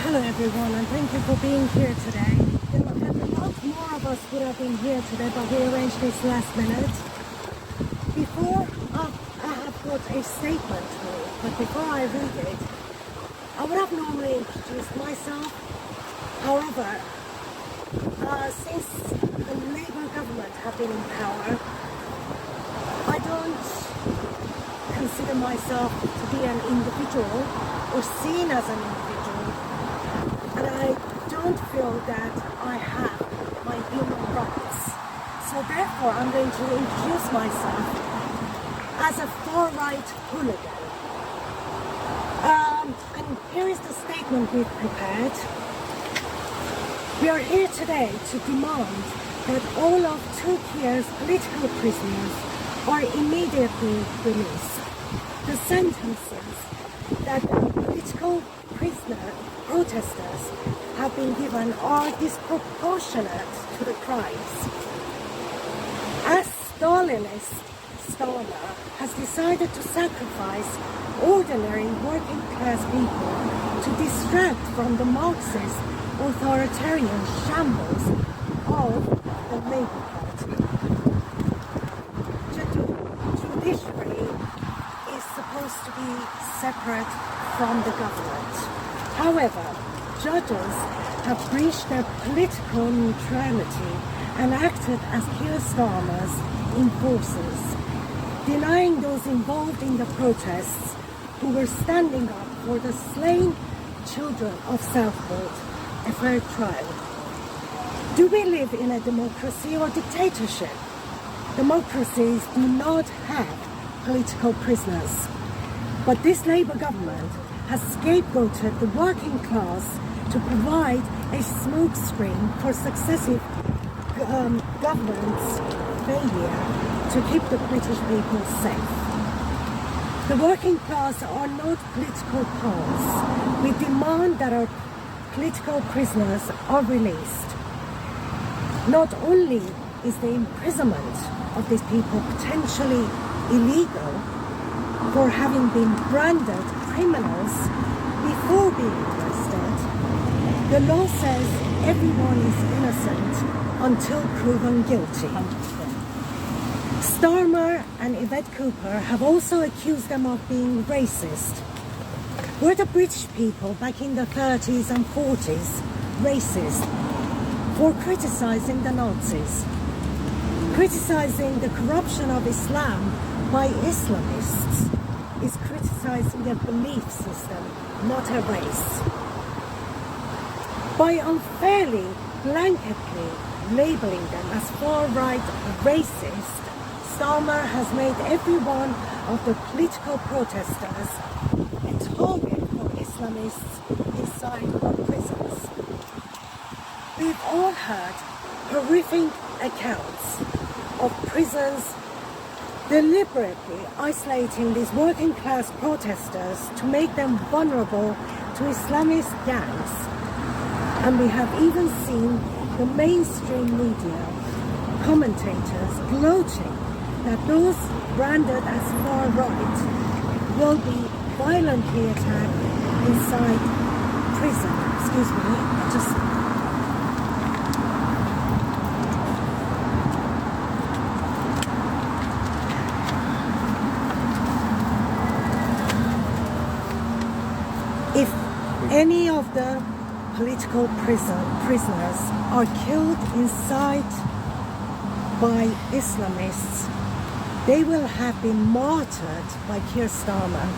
Hello everyone, and thank you for being here today. A lot more of us would have been here today, but we arranged this last minute. Before I have got a statement to read, but before I read it, I would have normally introduced myself. However, since the Labour government have been in power, I don't consider myself to be an individual or seen as an individual, and I don't feel that I have my human rights. So therefore I'm going to introduce myself as a far-right hooligan. And here is the statement we've prepared. We are here today to demand that all of Kier's political prisoners are immediately released. The sentences that the political prisoner protesters have been given are disproportionate to the crimes. As Stalinist Stalin has decided to sacrifice ordinary working class people to distract from the Marxist authoritarian shambles of the Labour Party. Judiciary is supposed to be separate from the government. However, judges have breached their political neutrality and acted as Kier stormers enforcers, denying those involved in the protests who were standing up for the slain children of Southport a fair trial. Do we live in a democracy or dictatorship? Democracies do not have political prisoners. But this Labour government has scapegoated the working class to provide a smokescreen for successive governments' failure to keep the British people safe. The working class are not political pawns. We demand that our political prisoners are released. Not only is the imprisonment of these people potentially illegal for having been branded criminals before being arrested, the law says everyone is innocent until proven guilty. Starmer and Yvette Cooper have also accused them of being racist. Were the British people back in the 30s and 40s racist for criticising the Nazis? Criticizing the corruption of Islam by Islamists is criticizing their belief system, not a race. By unfairly, blanketly labeling them as far-right racist, Starmer has made every one of the political protesters a target for Islamists inside our prisons. We've all heard horrific accounts of prisons deliberately isolating these working class protesters to make them vulnerable to Islamist gangs. And we have even seen the mainstream media commentators gloating that those branded as far right will be violently attacked inside prison. Excuse me, if any of the political prisoners are killed inside by Islamists, they will have been martyred by Keir Starmer,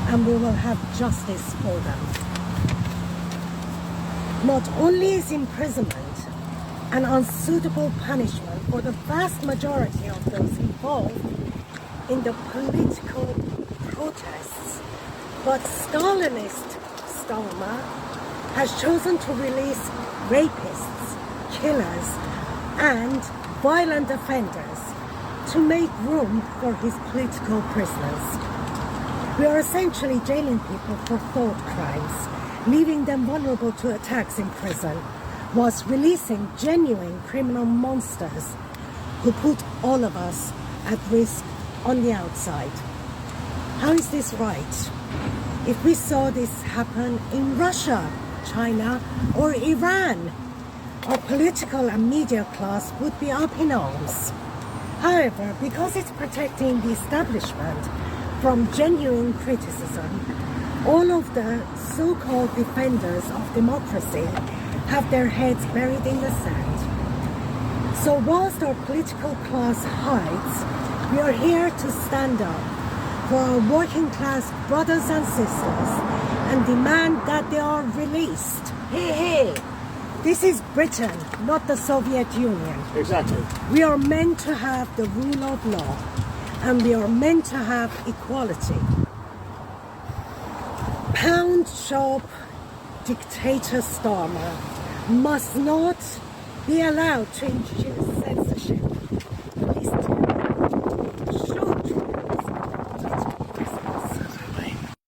and we will have justice for them. Not only is imprisonment an unsuitable punishment for the vast majority of those involved in the political protests, but Stalinist Starmer has chosen to release rapists, killers, and violent offenders to make room for his political prisoners. We are essentially jailing people for thought crimes, leaving them vulnerable to attacks in prison, whilst releasing genuine criminal monsters who put all of us at risk on the outside. How is this right? If we saw this happen in Russia China or Iran, our political and media class would be up in arms. However, because it's protecting the establishment from genuine criticism, all of the so-called defenders of democracy have their heads buried in the sand. So whilst our political class hides, we are here to stand up for our working class brothers and sisters and demand that they are released. Hey, hey! This is Britain, not the Soviet Union. Exactly. We are meant to have the rule of law, and we are meant to have equality. Pound shop dictator Starmer must not be allowed to introduce censorship. His